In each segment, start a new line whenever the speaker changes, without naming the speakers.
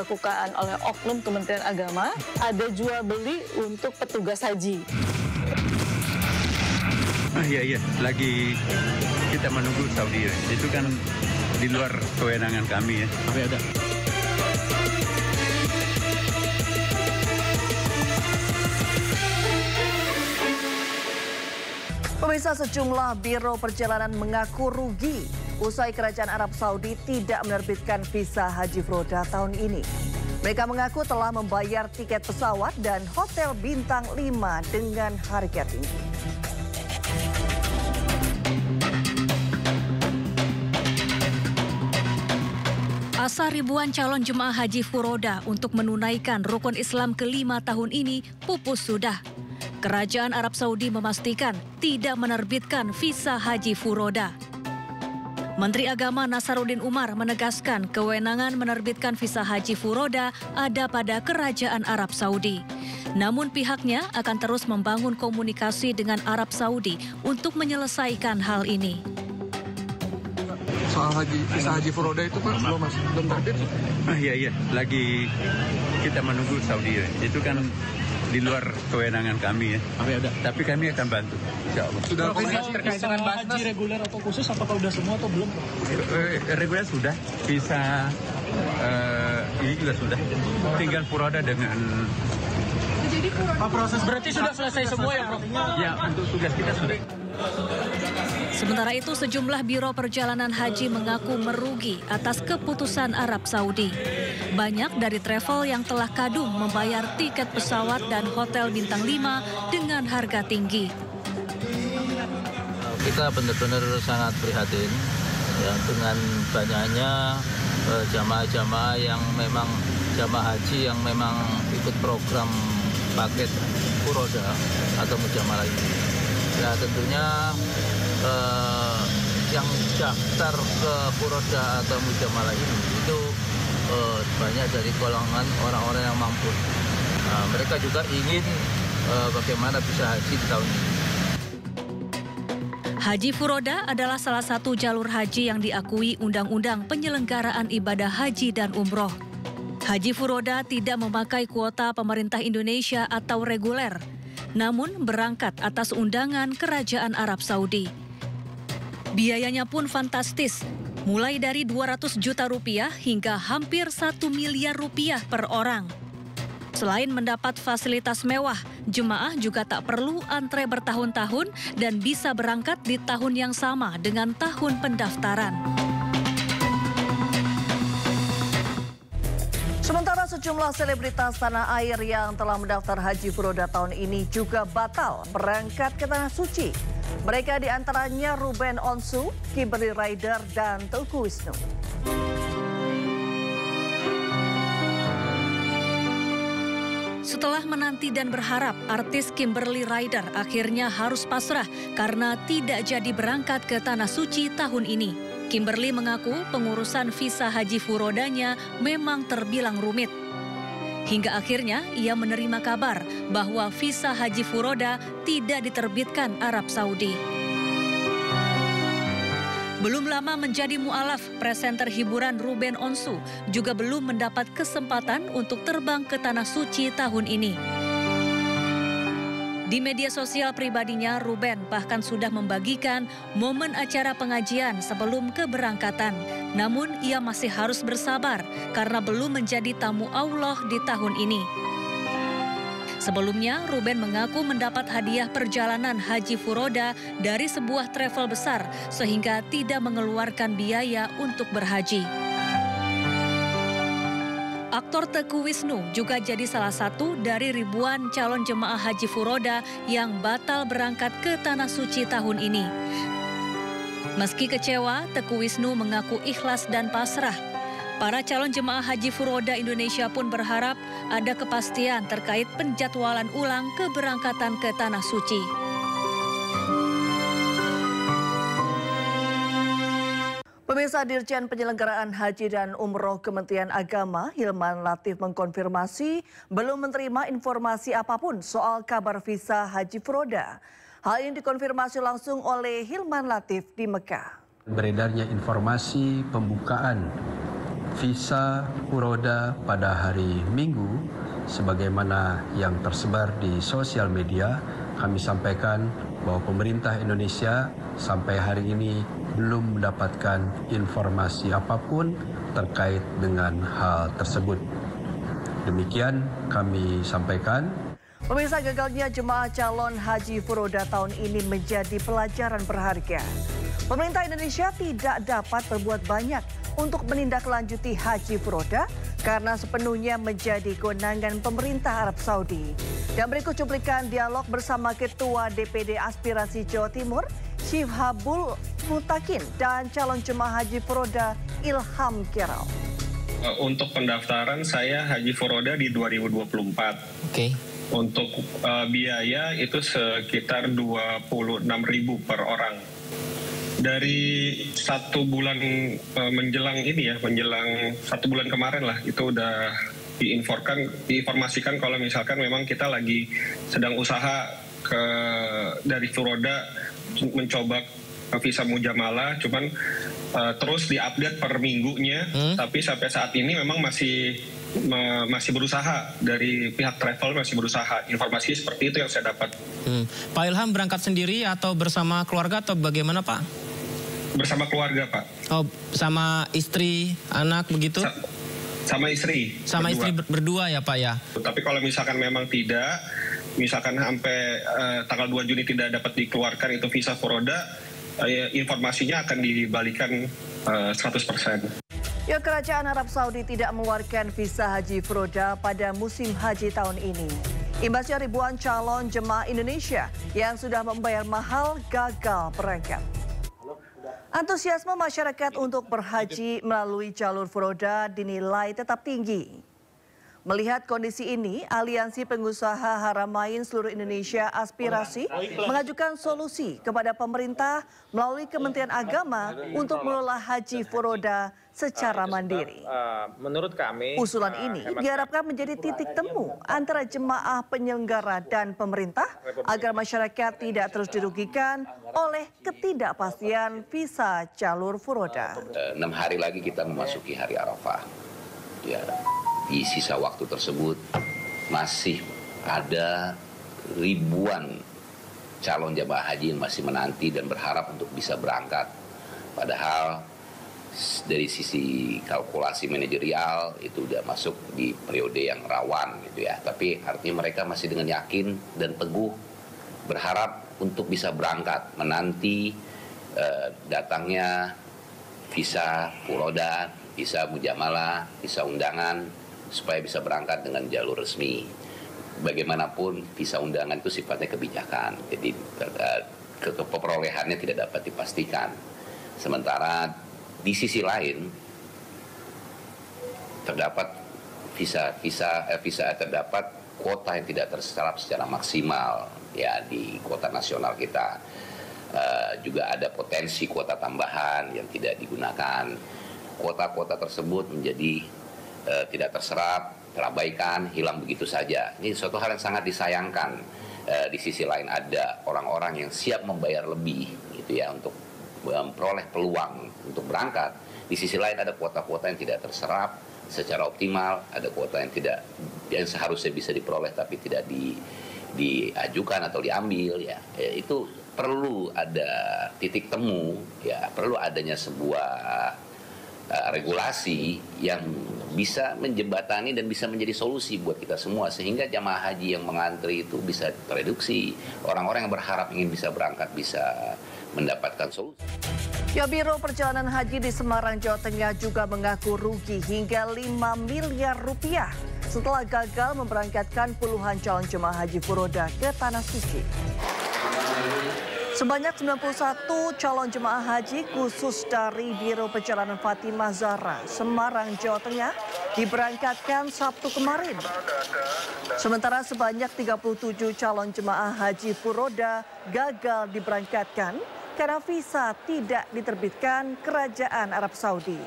dilakukan oleh oknum Kementerian Agama, ada jual beli untuk petugas haji.
Iya, lagi kita menunggu Saudi. Itu kan di luar kewenangan kami ya.
Tapi ada.
Pemirsa, sejumlah biro perjalanan mengaku rugi usai Kerajaan Arab Saudi tidak menerbitkan visa Haji Furoda tahun ini. Mereka mengaku telah membayar tiket pesawat dan hotel bintang 5 dengan harga tinggi.
Asa ribuan calon jemaah Haji Furoda untuk menunaikan rukun Islam kelima tahun ini pupus sudah. Kerajaan Arab Saudi memastikan tidak menerbitkan visa Haji Furoda. Menteri Agama Nasaruddin Umar menegaskan kewenangan menerbitkan visa Haji Furoda ada pada Kerajaan Arab Saudi. Namun pihaknya akan terus membangun komunikasi dengan Arab Saudi untuk menyelesaikan hal ini.
Soal visa Haji Furoda itu kan belum terbit.
Iya, lagi kita menunggu Saudi. Itu kan di luar kewenangan kami ya. Tapi kami akan bantu, insya Allah.
Sudah komunikasi
terkait dengan haji reguler atau khusus, apakah udah semua atau belum?
Reguler sudah, visa ini juga sudah. Tinggal Furoda dengan.
Proses berarti sudah selesai semua ya, Prof?
Ya, untuk tugas kita sudah.
Sementara itu, sejumlah biro perjalanan haji mengaku merugi atas keputusan Arab Saudi. Banyak dari travel yang telah kadung membayar tiket pesawat dan hotel bintang 5 dengan harga tinggi.
Kita benar-benar sangat prihatin ya, dengan banyaknya jamaah-jamaah yang memang jamaah haji yang memang ikut program paket Furoda atau mujamalah ini. Ya tentunya yang daftar ke Furoda atau mujamalah ini itu banyak dari golongan orang-orang yang mampu. Mereka juga ingin bagaimana bisa haji di tahun ini.
Haji Furoda adalah salah satu jalur haji yang diakui Undang-Undang Penyelenggaraan Ibadah Haji dan Umroh. Haji Furoda tidak memakai kuota pemerintah Indonesia atau reguler, namun berangkat atas undangan Kerajaan Arab Saudi. Biayanya pun fantastis, mulai dari 200 juta rupiah hingga hampir 1 miliar rupiah per orang. Selain mendapat fasilitas mewah, jemaah juga tak perlu antre bertahun-tahun dan bisa berangkat di tahun yang sama dengan tahun pendaftaran.
Sementara sejumlah selebritas tanah air yang telah mendaftar Haji Furoda tahun ini juga batal berangkat ke Tanah Suci. Mereka diantaranya Ruben Onsu, Kimberly Ryder, dan Teuku Wisnu.
Setelah menanti dan berharap, artis Kimberly Ryder akhirnya harus pasrah karena tidak jadi berangkat ke Tanah Suci tahun ini. Kimberly mengaku pengurusan visa Haji Furodanya memang terbilang rumit. Hingga akhirnya ia menerima kabar bahwa visa Haji Furoda tidak diterbitkan Arab Saudi. Belum lama menjadi mu'alaf, presenter hiburan Ruben Onsu juga belum mendapat kesempatan untuk terbang ke Tanah Suci tahun ini. Di media sosial pribadinya, Ruben bahkan sudah membagikan momen acara pengajian sebelum keberangkatan. Namun ia masih harus bersabar karena belum menjadi tamu Allah di tahun ini. Sebelumnya, Ruben mengaku mendapat hadiah perjalanan Haji Furoda dari sebuah travel besar sehingga tidak mengeluarkan biaya untuk berhaji. Aktor Teuku Wisnu juga jadi salah satu dari ribuan calon jemaah Haji Furoda yang batal berangkat ke Tanah Suci tahun ini. Meski kecewa, Teuku Wisnu mengaku ikhlas dan pasrah. Para calon jemaah Haji Furoda Indonesia pun berharap ada kepastian terkait penjadwalan ulang keberangkatan ke Tanah Suci.
Pemirsa, Dirjen Penyelenggaraan Haji dan Umroh Kementerian Agama, Hilman Latif mengkonfirmasi belum menerima informasi apapun soal kabar visa Haji Furoda. Hal ini dikonfirmasi langsung oleh Hilman Latif di Mekah.
Beredarnya informasi pembukaan visa furoda pada hari Minggu, sebagaimana yang tersebar di sosial media, kami sampaikan bahwa pemerintah Indonesia sampai hari ini belum mendapatkan informasi apapun terkait dengan hal tersebut. Demikian kami sampaikan.
Pemirsa, gagalnya jemaah calon haji furoda tahun ini menjadi pelajaran berharga. Pemerintah Indonesia tidak dapat berbuat banyak untuk menindaklanjuti haji furoda karena sepenuhnya menjadi kewenangan pemerintah Arab Saudi. Dan berikut cuplikan dialog bersama Ketua DPD Aspirasi Jawa Timur, Syifhabul Mutakin, dan calon jemaah haji furoda Ilham Keral.
Untuk pendaftaran saya haji furoda di 2024.
Oke.
Untuk biaya itu sekitar 26.000 per orang. Dari 1 bulan menjelang ini ya, menjelang 1 bulan kemarin lah, itu udah diinformasikan kalau misalkan memang kita lagi sedang usaha dari furoda mencoba visa mujamalah, cuman terus diupdate per minggunya, tapi sampai saat ini memang masih berusaha, dari pihak travel masih berusaha. Informasi seperti itu yang saya dapat.
Pak Ilham berangkat sendiri atau bersama keluarga atau bagaimana, Pak?
Bersama keluarga, Pak.
Oh, sama istri, anak begitu?
Sama istri.
Sama istri berdua ya, Pak ya?
Tapi kalau misalkan memang tidak, misalkan sampai tanggal 2 Juni tidak dapat dikeluarkan itu visa furoda, informasinya akan dibalikan 100%.
Ya, Kerajaan Arab Saudi tidak mengeluarkan visa haji furoda pada musim haji tahun ini. Imbasnya ribuan calon jemaah Indonesia yang sudah membayar mahal gagal berangkat. Antusiasme masyarakat untuk berhaji melalui jalur furoda dinilai tetap tinggi. Melihat kondisi ini, Aliansi Pengusaha Haramain Seluruh Indonesia Aspirasi mengajukan solusi kepada pemerintah melalui Kementerian Agama untuk mengelola haji furoda secara mandiri.
Menurut kami,
usulan ini diharapkan menjadi titik temu antara jemaah penyelenggara dan pemerintah agar masyarakat tidak terus dirugikan oleh ketidakpastian visa jalur furoda.
6 hari lagi kita memasuki hari Arafah. Ya, di sisa waktu tersebut masih ada ribuan calon jemaah haji yang masih menanti dan berharap untuk bisa berangkat. Padahal dari sisi kalkulasi manajerial itu udah masuk di periode yang rawan gitu ya. Tapi artinya mereka masih dengan yakin dan teguh berharap untuk bisa berangkat, menanti datangnya visa furoda, visa mujamalah, visa undangan, supaya bisa berangkat dengan jalur resmi. Bagaimanapun visa undangan itu sifatnya kebijakan, jadi perolehannya tidak dapat dipastikan. Sementara di sisi lain terdapat terdapat kuota yang tidak terserap secara maksimal ya di kuota nasional kita. Juga ada potensi kuota tambahan yang tidak digunakan. Kuota-kuota tersebut menjadi tidak terserap, terabaikan, hilang begitu saja. Ini suatu hal yang sangat disayangkan. Di sisi lain ada orang-orang yang siap membayar lebih gitu ya untuk memperoleh peluang untuk berangkat. Di sisi lain ada kuota-kuota yang tidak terserap secara optimal, ada kuota yang seharusnya bisa diperoleh tapi tidak diajukan atau diambil ya. Itu perlu ada titik temu ya, perlu adanya sebuah regulasi yang bisa menjembatani dan bisa menjadi solusi buat kita semua sehingga jamaah haji yang mengantri itu bisa tereduksi. Orang-orang yang berharap ingin bisa berangkat bisa mendapatkan solusi.
Ya, Biro Perjalanan Haji di Semarang, Jawa Tengah juga mengaku rugi hingga 5 miliar rupiah setelah gagal memberangkatkan puluhan calon jemaah haji furoda ke Tanah Suci. Sebanyak 91 calon jemaah haji khusus dari Biro Perjalanan Fatimah Zahra, Semarang, Jawa Tengah diberangkatkan Sabtu kemarin. Sementara sebanyak 37 calon jemaah haji furoda gagal diberangkatkan karena visa tidak diterbitkan Kerajaan Arab Saudi.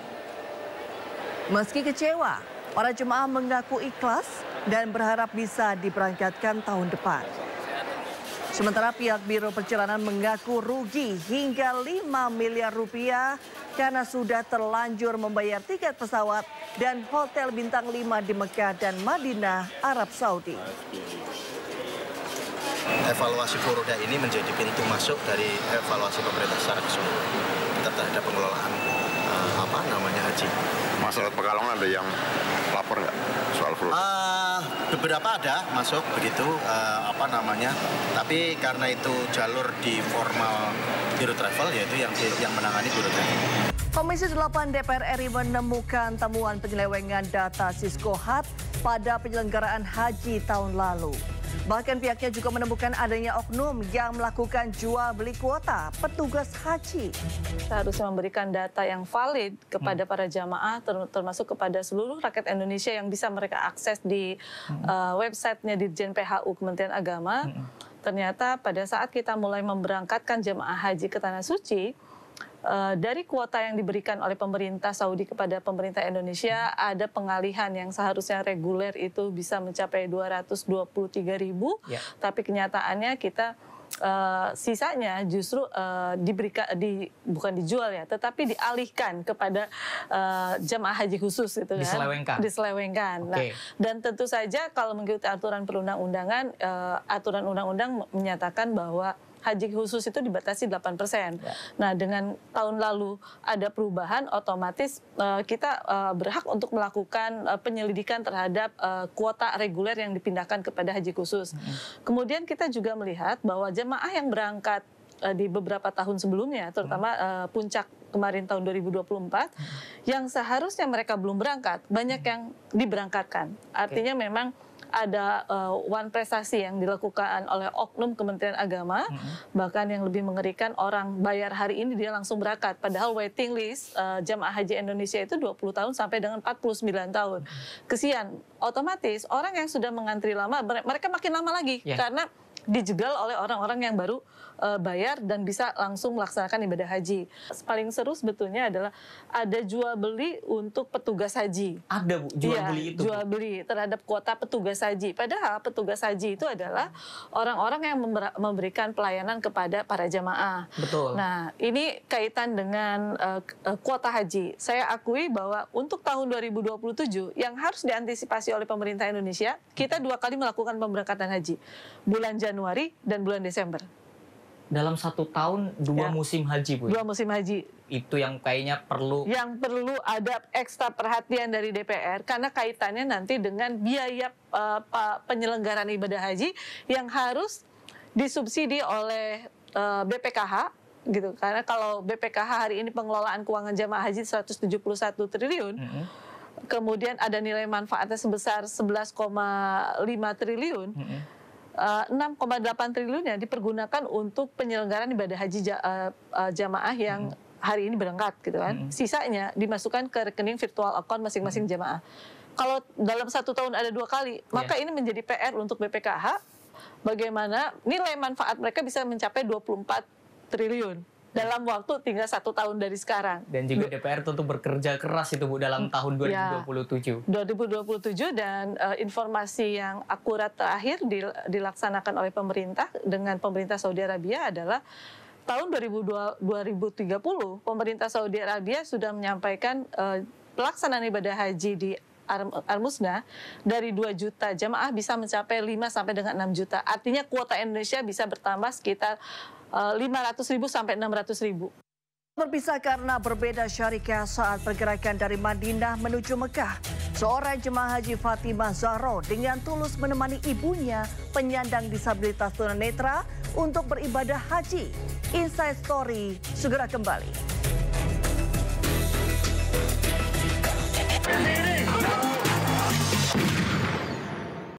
Meski kecewa, para jemaah mengaku ikhlas dan berharap bisa diberangkatkan tahun depan. Sementara pihak Biro Perjalanan mengaku rugi hingga 5 miliar rupiah karena sudah terlanjur membayar tiket pesawat dan hotel bintang 5 di Mekah dan Madinah, Arab Saudi.
Evaluasi Furoda ini menjadi pintu masuk dari evaluasi pemerintah secara keseluruhan terhadap pengelolaan haji.
Masyarakat Pekalongan ada yang lapor nggak soal Furoda?
Beberapa ada masuk begitu tapi karena itu jalur di formal Biro Travel, yaitu yang menangani Biro Travel.
Komisi 8 DPR RI menemukan temuan penyelewengan data Siskohat pada penyelenggaraan haji tahun lalu. Bahkan pihaknya juga menemukan adanya oknum yang melakukan jual beli kuota petugas haji.
Seharusnya memberikan data yang valid kepada para jamaah, termasuk kepada seluruh rakyat Indonesia yang bisa mereka akses di websitenya Dirjen PHU Kementerian Agama. Ternyata pada saat kita mulai memberangkatkan jamaah haji ke Tanah Suci, dari kuota yang diberikan oleh pemerintah Saudi kepada pemerintah Indonesia, ada pengalihan yang seharusnya reguler itu bisa mencapai 223.000, tapi kenyataannya kita sisanya justru bukan dijual ya, tetapi dialihkan kepada jamaah haji khusus itu kan, diselewengkan. Nah, dan tentu saja kalau mengikuti aturan perundang-undangan, aturan undang-undang menyatakan bahwa haji khusus itu dibatasi 8%. Nah, dengan tahun lalu ada perubahan, otomatis kita berhak untuk melakukan penyelidikan terhadap kuota reguler yang dipindahkan kepada haji khusus. Kemudian kita juga melihat bahwa jemaah yang berangkat di beberapa tahun sebelumnya, terutama puncak kemarin tahun 2024, yang seharusnya mereka belum berangkat, banyak yang diberangkatkan. Artinya memang ada one prestasi yang dilakukan oleh oknum Kementerian Agama, bahkan yang lebih mengerikan, orang bayar hari ini dia langsung berangkat, padahal waiting list jamaah haji Indonesia itu 20 tahun sampai dengan 49 tahun. Kesian, otomatis orang yang sudah mengantri lama, mereka makin lama lagi, karena dijegal oleh orang-orang yang baru bayar dan bisa langsung melaksanakan ibadah haji. Paling seru sebetulnya adalah ada jual beli untuk petugas haji.
Ada, Bu, jual beli itu?
Jual beli terhadap kuota petugas haji. Padahal petugas haji itu adalah orang-orang yang memberikan pelayanan kepada para jamaah.
Betul.
Nah, ini kaitan dengan kuota haji. Saya akui bahwa untuk tahun 2027 yang harus diantisipasi oleh pemerintah Indonesia, kita 2 kali melakukan pemberangkatan haji. Bulan Januari dan bulan Desember.
Dalam 1 tahun 2 musim haji, Bu?
2 musim haji.
Itu yang kayaknya perlu...
Yang perlu ada ekstra perhatian dari DPR, karena kaitannya nanti dengan biaya penyelenggaraan ibadah haji yang harus disubsidi oleh BPKH, gitu. Karena kalau BPKH hari ini pengelolaan keuangan jamaah haji 171 triliun, kemudian ada nilai manfaatnya sebesar 11,5 triliun, 6,8 triliunnya dipergunakan untuk penyelenggaraan ibadah haji jamaah yang hari ini berangkat, gitu kan. Sisanya dimasukkan ke rekening virtual account masing-masing jamaah. Kalau dalam 1 tahun ada 2 kali, maka ini menjadi PR untuk BPKH, bagaimana nilai manfaat mereka bisa mencapai 24 triliun dalam waktu tinggal 1 tahun dari sekarang.
Dan juga DPR tentu bekerja keras itu, Bu, dalam tahun 2027.
2027, dan informasi yang akurat terakhir dilaksanakan oleh pemerintah dengan pemerintah Saudi Arabia adalah tahun 2030 pemerintah Saudi Arabia sudah menyampaikan pelaksanaan ibadah haji di Al-Musnah dari 2 juta jamaah bisa mencapai 5 sampai dengan 6 juta. Artinya kuota Indonesia bisa bertambah sekitar 500.000 sampai 600.000.
Berpisah karena berbeda syarikat saat pergerakan dari Madinah menuju Mekah. Seorang jemaah haji Fatimah Zahro dengan tulus menemani ibunya penyandang disabilitas tunanetra untuk beribadah haji. Inside Story segera kembali.